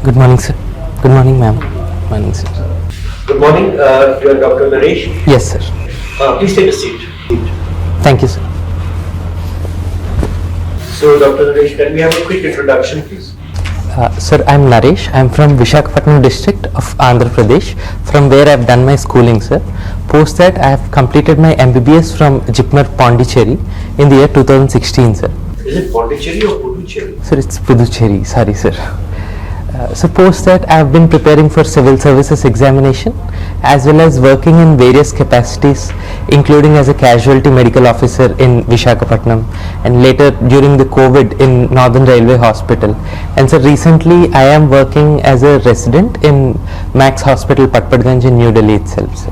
Good morning, sir. Good morning, ma'am. Morning, sir. Good morning, you are Dr. Naresh. Yes, sir. Please take a seat. Thank you, sir. So, Dr. Naresh, can we have a quick introduction, please? Sir, I'm Naresh. I'm from Visakhapatnam district of Andhra Pradesh, from where I've done my schooling, sir. Post that, I have completed my MBBS from Jipmer, Pondicherry in the year 2016, sir. Is it Pondicherry or Puducherry? Sir, it's Puducherry. Sorry, sir. So post that, I have been preparing for civil services examination as well as working in various capacities, including as a casualty medical officer in Visakhapatnam and later during the COVID in Northern Railway Hospital. And so recently I am working as a resident in Max Hospital, Patpadganj in New Delhi itself, sir.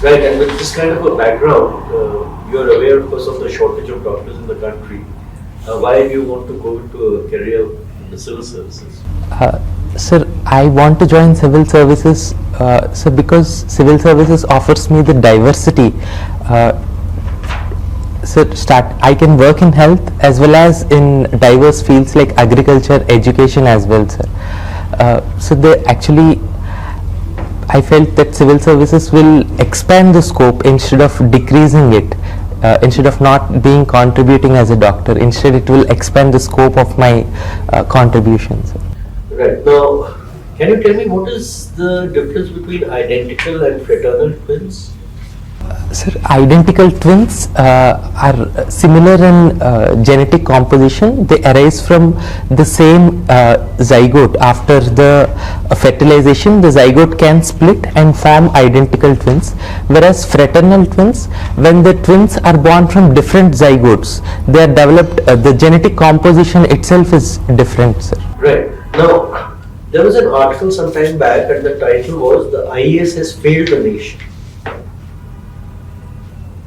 Right, and with this kind of a background, you are aware, of course, of the shortage of doctors in the country. Why do you want to go into a career in the civil services? Sir, I want to join civil services because civil services offers me the diversity. I can work in health as well as in diverse fields like agriculture, education as well, sir. I felt that civil services will expand the scope instead of decreasing it. Instead of not being contributing as a doctor, instead it will expand the scope of my contributions. Right. Now, can you tell me what is the difference between identical and fraternal twins? Sir, identical twins are similar in genetic composition. They arise from the same zygote. After the fertilization, the zygote can split and form identical twins. Whereas fraternal twins, when the twins are born from different zygotes, they are developed, the genetic composition itself is different, sir. Right. Now, there was an article some time back and the title was "The IAS has failed the nation."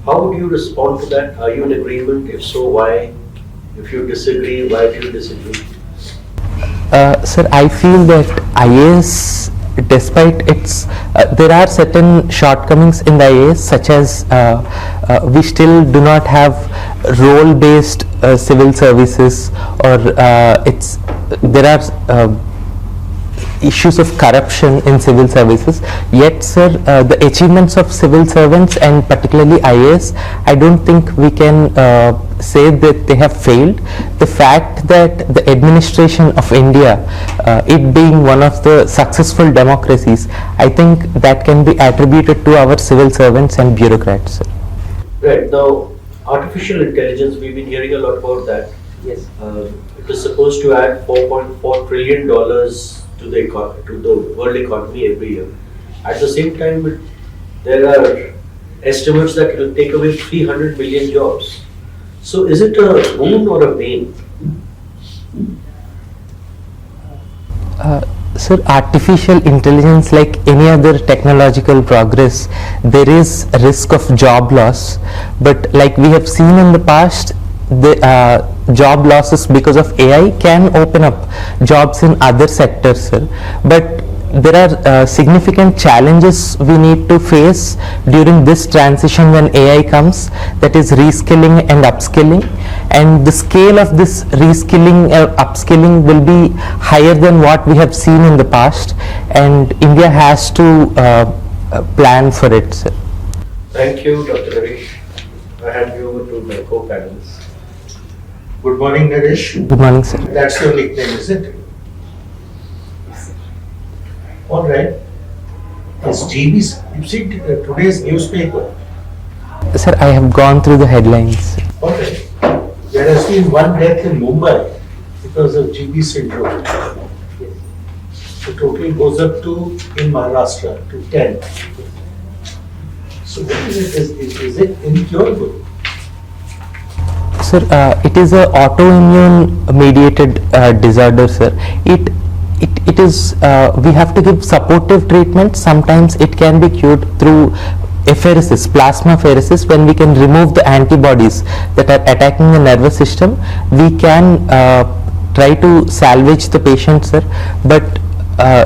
How would you respond to that? Are you in agreement? If so, why? If you disagree, why do you disagree? Sir, I feel that IAS, despite its, there are certain shortcomings in the IAS, such as we still do not have role-based civil services, or there are issues of corruption in civil services. Yet, sir, the achievements of civil servants and particularly IAS, I don't think we can say that they have failed. The fact that the administration of India, it being one of the successful democracies, I think that can be attributed to our civil servants and bureaucrats, sir. Right. Now, artificial intelligence, we've been hearing a lot about that. Yes. It is supposed to add $4.4 trillion to the world economy every year. At the same time, there are estimates that it will take away 300 million jobs. So is it a boon or a bane? Sir, artificial intelligence, like any other technological progress, there is a risk of job loss. But like we have seen in the past, the job losses because of AI can open up jobs in other sectors, sir. But there are significant challenges we need to face during this transition when AI comes, that is reskilling and upskilling. And the scale of this reskilling or upskilling will be higher than what we have seen in the past, and India has to plan for it, sir. Thank you, Dr. Naresh. I hand you over to my co-panelists. Good morning, Naresh. Good morning, sir. That's your nickname, isn't it? All right. Is GV's, you see today's newspaper? Sir, I have gone through the headlines. All right. There has been one death in Mumbai because of GV syndrome. The total goes up to, in Maharashtra, to 10. So what is it? Is it incurable? Sir, it is a autoimmune mediated disorder, sir. It is, we have to give supportive treatment. Sometimes it can be cured through apheresis, plasmapheresis. When we can remove the antibodies that are attacking the nervous system, we can try to salvage the patient, sir. But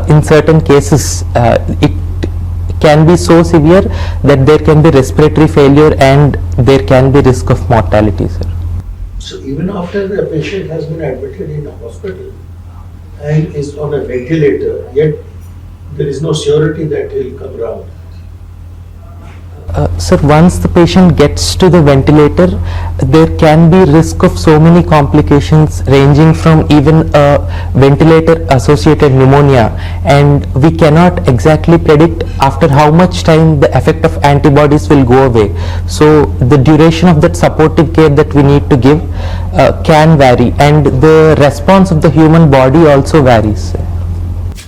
in certain cases, it can be so severe that there can be respiratory failure and there can be risk of mortality, sir. So even after the patient has been admitted in a hospital and is on a ventilator, yet there is no surety that he'll come round. Sir, once the patient gets to the ventilator, there can be risk of so many complications ranging from even a ventilator associated pneumonia, and we cannot exactly predict after how much time the effect of antibodies will go away. So the duration of that supportive care that we need to give can vary, and the response of the human body also varies.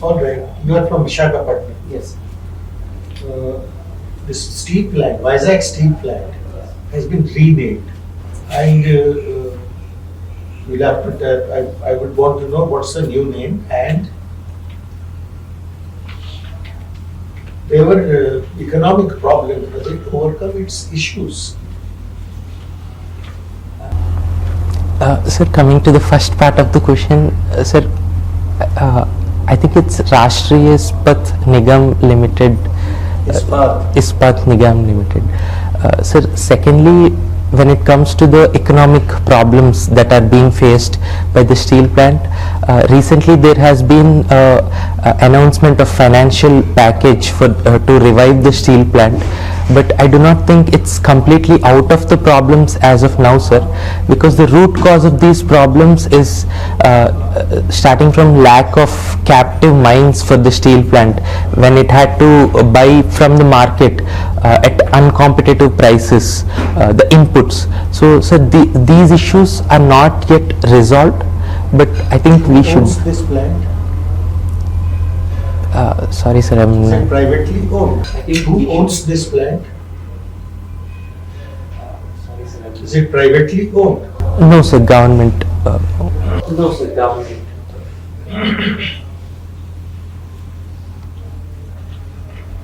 All right, you are from Visakhapatnam. Yes. This steel plant, Vizag steel plant, has been renamed, and we'll have to. I would want to know what's the new name, and there were economic problems. Does it overcome its issues? Sir, coming to the first part of the question, sir, I think it's Rashtriya Ispat Nigam Limited. Ispat Nigam Limited. Sir, secondly, when it comes to the economic problems that are being faced by the steel plant, recently there has been announcement of financial package for to revive the steel plant, but I do not think it's completely out of the problems as of now, sir, because the root cause of these problems is starting from lack of captive mines for the steel plant when it had to buy from the market at uncompetitive prices the inputs. So these issues are not yet resolved, but I think we Who should. owns this plant? Sorry, sir, I'm Is it not. privately owned? Who owns this plant? Is it privately owned? No, sir, government. No, sir, government.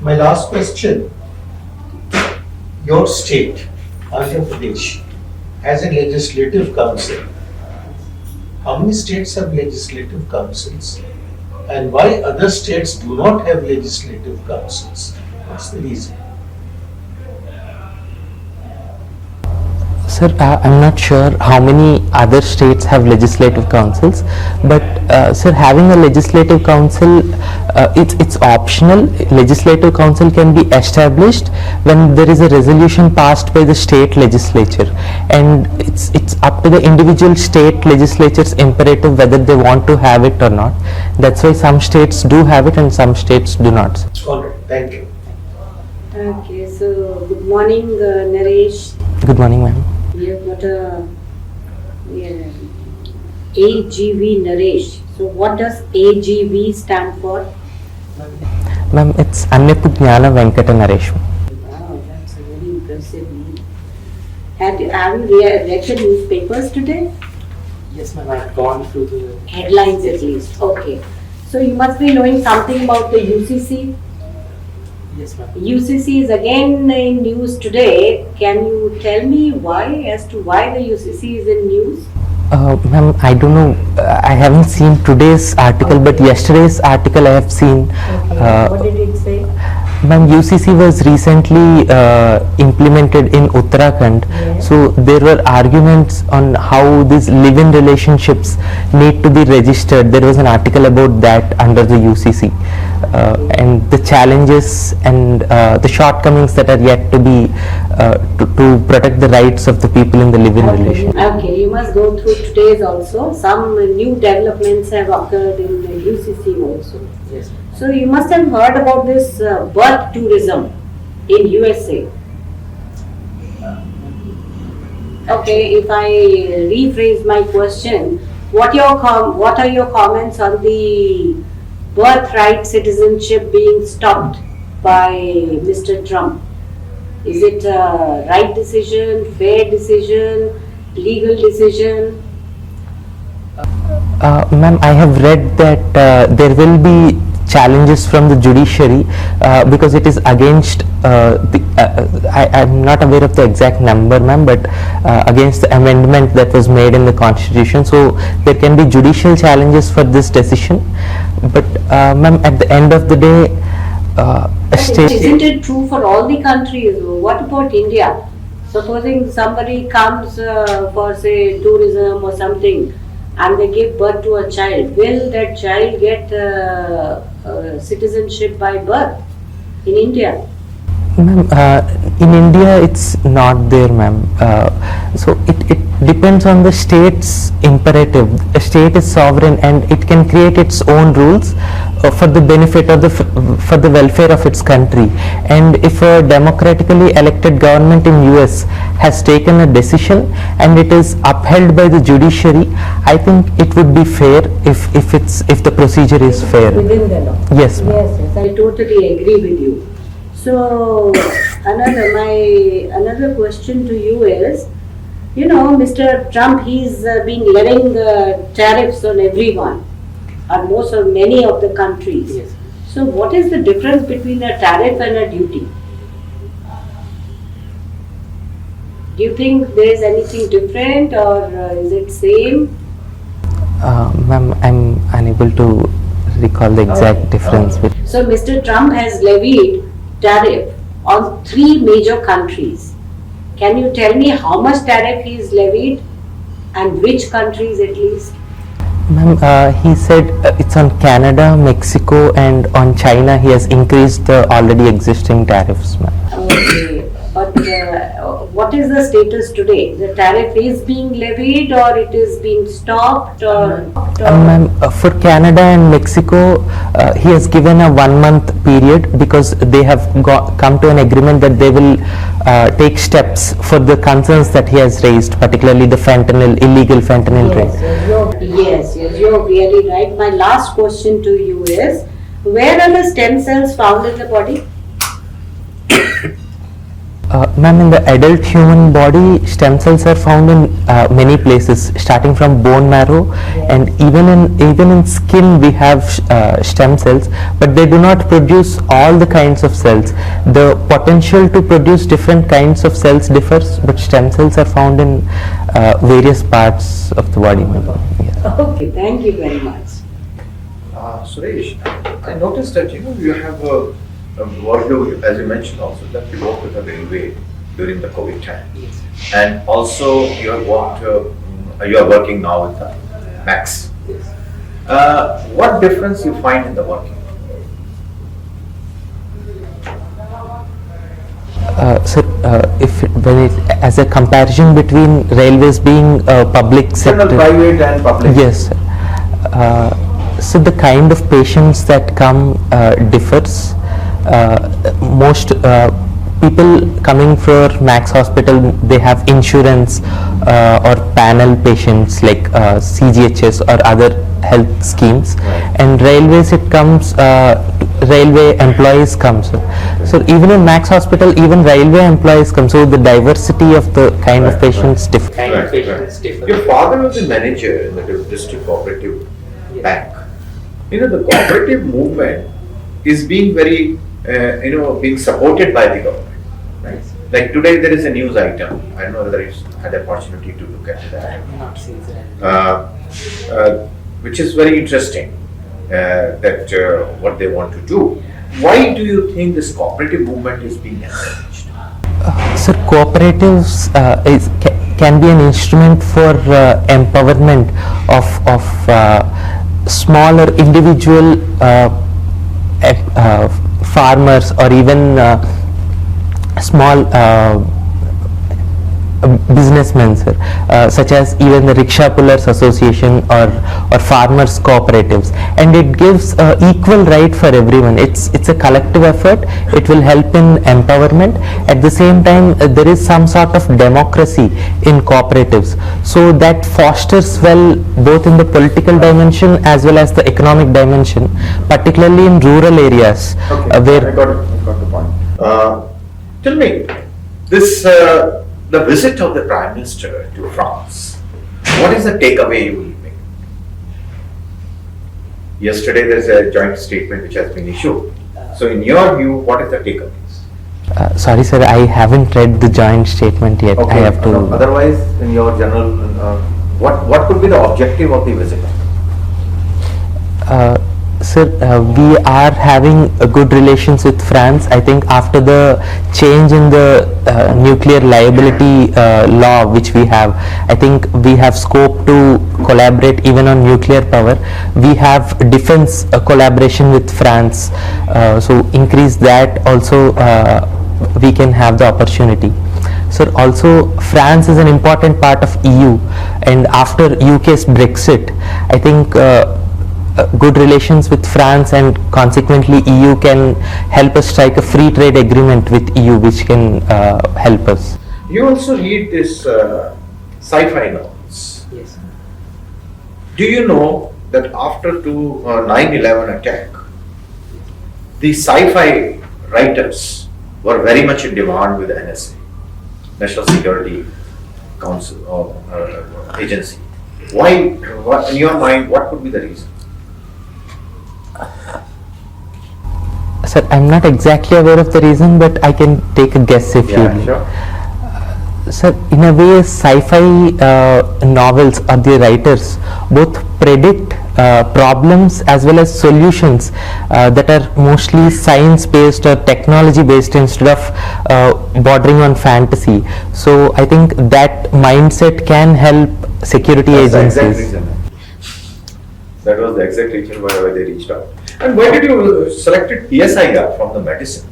My last question. Your state, Andhra Pradesh, has a legislative council. How many states have legislative councils? And why other states do not have legislative councils? What's the reason? Sir, I'm not sure how many other states have legislative councils, but sir, having a legislative council, it's optional. Legislative council can be established when there is a resolution passed by the state legislature, and it's up to the individual state legislature's imperative whether they want to have it or not. That's why some states do have it and some states do not. All right, thank you. Okay, so good morning, Naresh. Good morning, ma'am. We have got a AGV Naresh. So what does AGV stand for? Ma'am, it's Anyapu Jnana Venkata Naresh. Wow, that's a very impressive name. Have you read the newspapers today? Yes, ma'am, I've gone through the Headlines at least. Okay. So you must be knowing something about the UCC. Yes, ma'am. UCC is again in news today. Can you tell me as to why the UCC is in news? Ma'am, I don't know. I haven't seen today's article, but yesterday's article I have seen. What did it say? Ma'am, UCC was recently implemented in Uttarakhand. Yes. So there were arguments on how these live-in relationships need to be registered. There was an article about that under the UCC. And the challenges and the shortcomings that are yet to be to protect the rights of the people in the live-in relationship. Okay, you must go through today's also. Some new developments have occurred in the UCC also. Yes, ma'am. So you must have heard about this birth tourism in USA. Okay, if I rephrase my question, what are your comments on the birthright citizenship being stopped by Mr. Trump? Is it a right decision, fair decision, legal decision? Ma'am, I have read that there will be challenges from the judiciary because it is against I'm not aware of the exact number, ma'am, but against the amendment that was made in the constitution. So there can be judicial challenges for this decision, but ma'am, at the end of the day, Isn't it true for all the countries? What about India? Supposing somebody comes for say tourism or something, and they give birth to a child, will that child get citizenship by birth in India? Ma'am, in India it's not there, ma'am. So it depends on the state's imperative. A state is sovereign and it can create its own rules for the benefit of for the welfare of its country. And if a democratically elected government in US has taken a decision and it is upheld by the judiciary, I think it would be fair if the procedure is fair. Within the law. Yes, ma'am. Yes, I totally agree with you. So another question to you is, you know, Mr. Trump, he's been levying tariffs on everyone, or most or many of the countries. Yes. So what is the difference between a tariff and a duty? Do you think there is anything different, or is it same? Ma'am, I'm unable to recall the exact difference. So Mr. Trump has levied tariff on 3 major countries. Can you tell me how much tariff he is levied and which countries at least? Ma'am, he said it's on Canada, Mexico and on China he has increased the already existing tariffs, ma'am. Okay, but what is the status today? The tariff is being levied or it is being stopped or? Ma'am, for Canada and Mexico, he has given a 1-month period because they have come to an agreement that they will take steps for the concerns that he has raised, particularly the illegal fentanyl trade. Yes, you're really right. My last question to you is, where are the stem cells found in the body? Ma'am, in the adult human body, stem cells are found in many places, starting from bone marrow, and even in skin we have stem cells, but they do not produce all the kinds of cells. The potential to produce different kinds of cells differs, but stem cells are found in various parts of the body. Yeah. Okay, thank you very much. Suresh, I noticed that you have worked, as you mentioned also, that you worked with the railway during the COVID time. Yes. And also you have worked, you are working now with Max. Yes. What difference you find in the working? Sir, as a comparison between railways being public sector, Private and public. yes. So the kind of patients that come differs. Most people coming for Max Hospital, they have insurance or panel patients like CGHS or other health schemes, and railways it comes railway employees come. So even in Max Hospital, even railway employees come. So the diversity of the kind of patients differ. Kind of patients differ. Your father was a manager in the district cooperative Yes. bank. The cooperative movement is being very, being supported by the government. Right? Yes. Like today there is a news item. I don't know whether you've had the opportunity to look at that. I have not seen that. Which is very interesting. That what they want to do. Why do you think this cooperative movement is being encouraged? Sir, cooperatives can be an instrument for empowerment of smaller individual farmers or even small businessmen, sir, such as even the Rickshaw Pullers Association or farmers cooperatives, and it gives equal right for everyone. It's a collective effort. It will help in empowerment. At the same time, there is some sort of democracy in cooperatives, so that fosters well both in the political dimension as well as the economic dimension, particularly in rural areas where I got the point. Tell me, this the visit of the Prime Minister to France, what is the takeaway you will make? Yesterday there is a joint statement which has been issued. So in your view, what is the takeaways? sorry sir, I haven't read the joint statement yet. I have to. Otherwise, in your general, what could be the objective of the visit? Sir, we are having good relations with France. I think after the change in the nuclear liability law which we have, I think we have scope to collaborate even on nuclear power. We have defense collaboration with France, so increase that also we can have the opportunity. Sir, also France is an important part of EU, and after UK's Brexit, I think good relations with France and consequently EU can help us strike a free trade agreement with EU, which can help us. You also read this sci-fi novels. Yes. Do you know that after 9/11 attack, the sci-fi writers were very much in demand with NSA, National Security Council or agency? Why, in your mind, what could be the reason? Sir, I'm not exactly aware of the reason, but I can take a guess if you. Sure. Sir, in a way, sci-fi novels or the writers both predict problems as well as solutions that are mostly science-based or technology-based instead of bordering on fantasy. So I think that mindset can help security That's the exact agencies. reason. That was the exact reason why they reached out. And why did you selected PSIR from the medicine?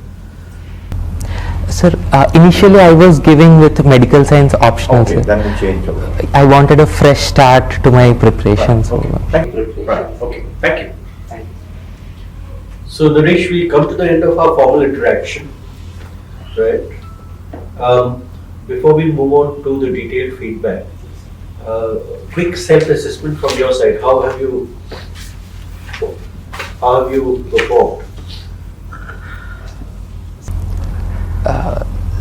Sir, initially I was giving with medical science optional. Okay, Sir. then we change over. I wanted a fresh start to my preparations. Okay, thank you. Right, okay, thank you. Thank you. So Naresh, we come to the end of our formal interaction, right? Before we move on to the detailed feedback, quick self-assessment from your side. How have you performed?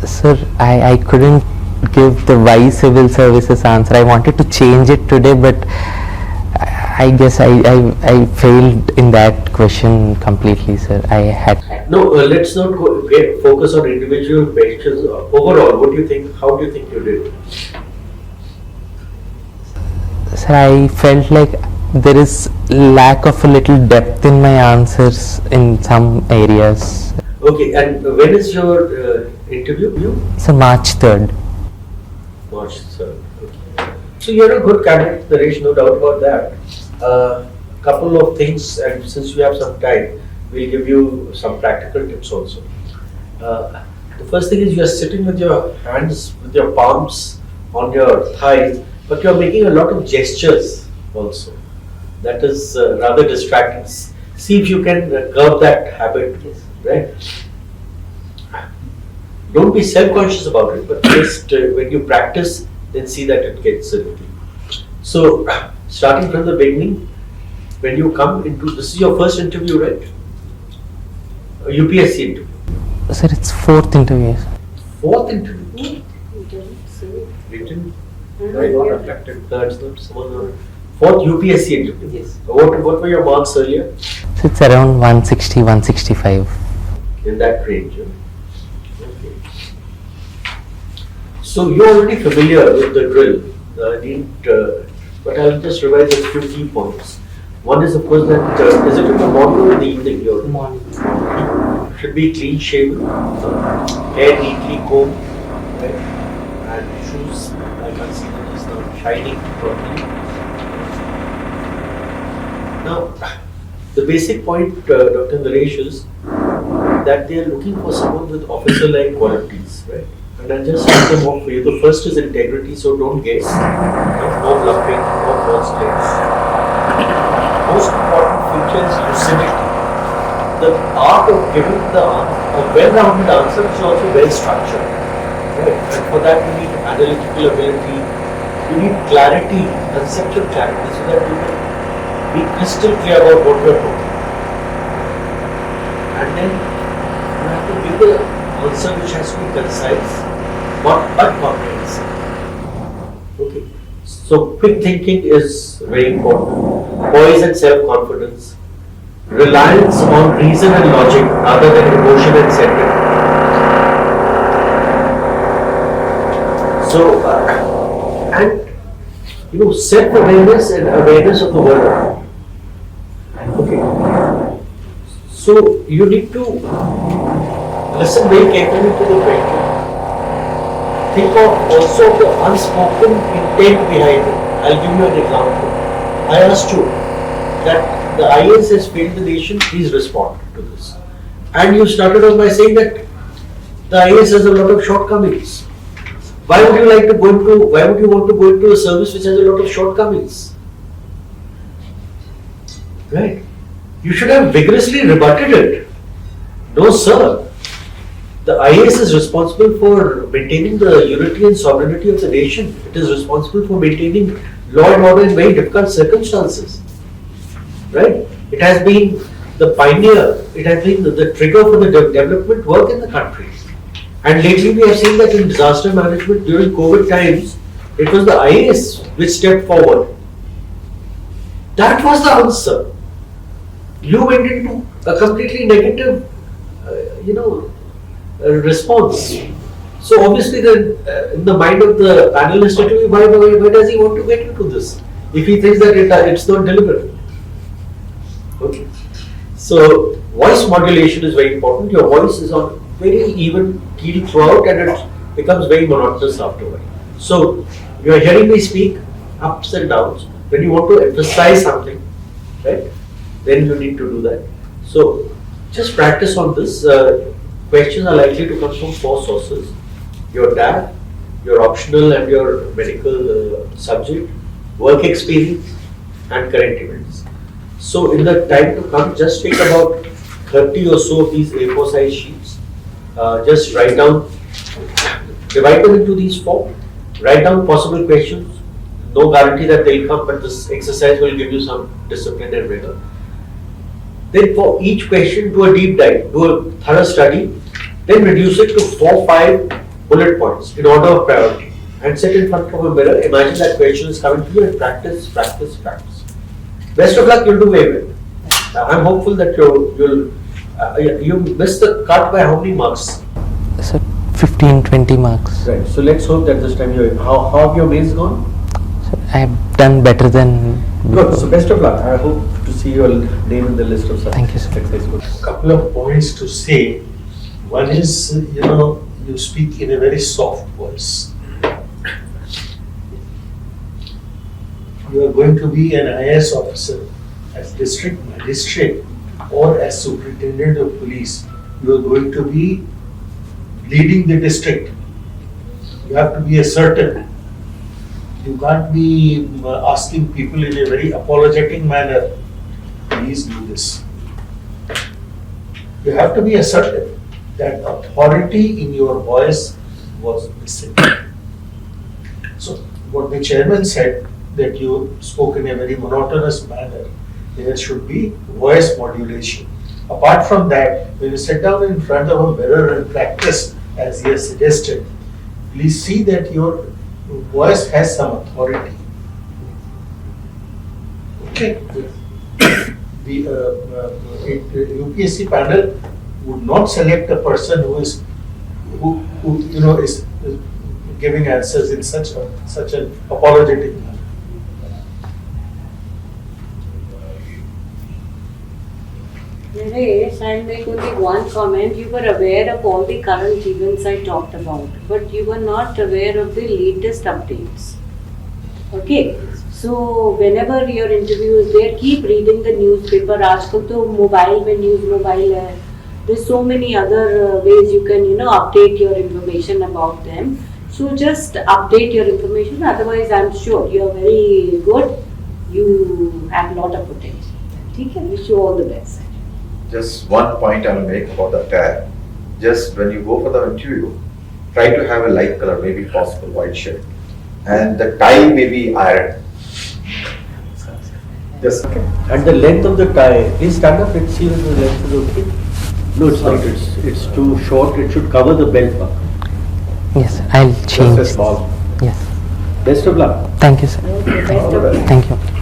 Sir, I couldn't give the Y civil services answer. I wanted to change it today, but I guess I failed in that question completely, sir. I had. No, let's not focus on individual questions. Overall, what do you think? How do you think you did? Sir, I felt like there is lack of a little depth in my answers in some areas. Okay, and when is your interview? So March 3rd. March 3rd. Okay. So you're a good candidate, Naresh, no doubt about that. Couple of things, and since we have some time, we'll give you some practical tips also. The first thing is you're sitting with your hands, with your palms on your thighs, but you're making a lot of gestures also. That is rather distracting. See if you can curb that habit, right? Don't be self-conscious about it, but just when you practice, then see that it gets a little. So, starting from the beginning, when you come into, this is your first interview, right? A UPSC interview. Sir, it's 4th interview. Fourth interview. Written. I got reflected. That's not someone. Fourth UPSC interview. Yes. What were your marks earlier? So it's around 160, 165. In that range. Okay. So you're already familiar with the drill. But I'll just revise a few key points. One is, of course, that is it in the morning or in the evening? Your Morning. should be clean shaven, hair neatly combed, right? And shoes. I can see that is not shining properly. Now, the basic point, Dr. Naresh, is that they are looking for someone with officer-like qualities, right? And I'll just list them off for you. The first is integrity, so don't guess. No bluffing, no false claims. Most important feature is lucidity. The art of giving a well-rounded answer is also well-structured. Right? And for that you need analytical ability, you need clarity, conceptual clarity, so that you can be crystal clear about what you are talking. And then you have to give the answer which has to be concise, but comprehensive. Okay. So quick thinking is very important. Poise and self-confidence. Reliance on reason and logic rather than emotion and sentiment. So, and self-awareness and awareness of the world. Okay. So you need to listen very carefully to the question. Think of also the unspoken intent behind it. I'll give you an example. I asked you that the IAS has failed the nation, please respond to this. And you started off by saying that the IAS has a lot of shortcomings. Why would you want to go into a service which has a lot of shortcomings? Right? You should have vigorously rebutted it. No, sir. The IAS is responsible for maintaining the unity and sovereignty of the nation. It is responsible for maintaining law and order in very difficult circumstances. Right? It has been the pioneer, it has been the trigger for the development work in the country. And lately we have seen that in disaster management during COVID times, it was the IAS which stepped forward. That was the answer. You went into a completely negative, response. So obviously then in the mind of the panelist, it will be, why does he want to get into this? If he thinks that it's not deliberate. Okay. So voice modulation is very important. Your voice is on very even keel throughout and it becomes very monotonous afterward. So you are hearing me speak ups and downs. When you want to emphasize something, right, then you need to do that. So just practice on this. Questions are likely to come from 4 sources: your DAT, your optional and your medical subject, work experience, and current events. So in the time to come, just take about 30 or so of these A4 size sheets. Just write down, divide them into these 4. Write down possible questions. No guarantee that they'll come, but this exercise will give you some discipline and rigor. Then for each question, do a deep dive, do a thorough study, then reduce it to 4-5 bullet points in order of priority and sit in front of a mirror. Imagine that question is coming to you and practice. Best of luck, you'll do very well. I'm hopeful that you missed the cut by how many marks? Sir, 15-20 marks. Right, so let's hope that this time how have your mains gone? Sir, I have done better than Good, so best of luck. I hope to see your name in the list of Thank you, sir. successful. Couple of points to say. One is, you speak in a very soft voice. You are going to be an IAS officer as district magistrate or as superintendent of police. You are going to be leading the district. You have to be assertive. You can't be asking people in a very apologetic manner, please do this. You have to be assertive. That authority in your voice was missing. So what the chairman said, that you spoke in a very monotonous manner, there should be voice modulation. Apart from that, when you sit down in front of a mirror and practice, as he has suggested, please see that your voice has some authority. Okay. The UPSC panel would not select a person who is giving answers in such an apologetic manner. Naresh, I'll make only one comment. You were aware of all the current events I talked about, but you were not aware of the latest updates. Okay, so whenever your interview is there, keep reading the newspaper. आजकल तो mobile में news mobile है. There's so many other ways you can update your information about them. So just update your information. Otherwise, I'm sure you're very good. You have a lot of potential. ठीक है? Wish you all the best. Just one point I will make about the tag. Just when you go for the interview, try to have a light color, maybe possible white shirt, and the tie may be iron. Just okay. And the length of the tie, please stand up and see whether the length is okay. No, it's not. It's too short. It should cover the belt buckle. Yes, I'll change. Just a small. Yes. Best of luck. Thank you, sir. Okay, best of luck. Thank you.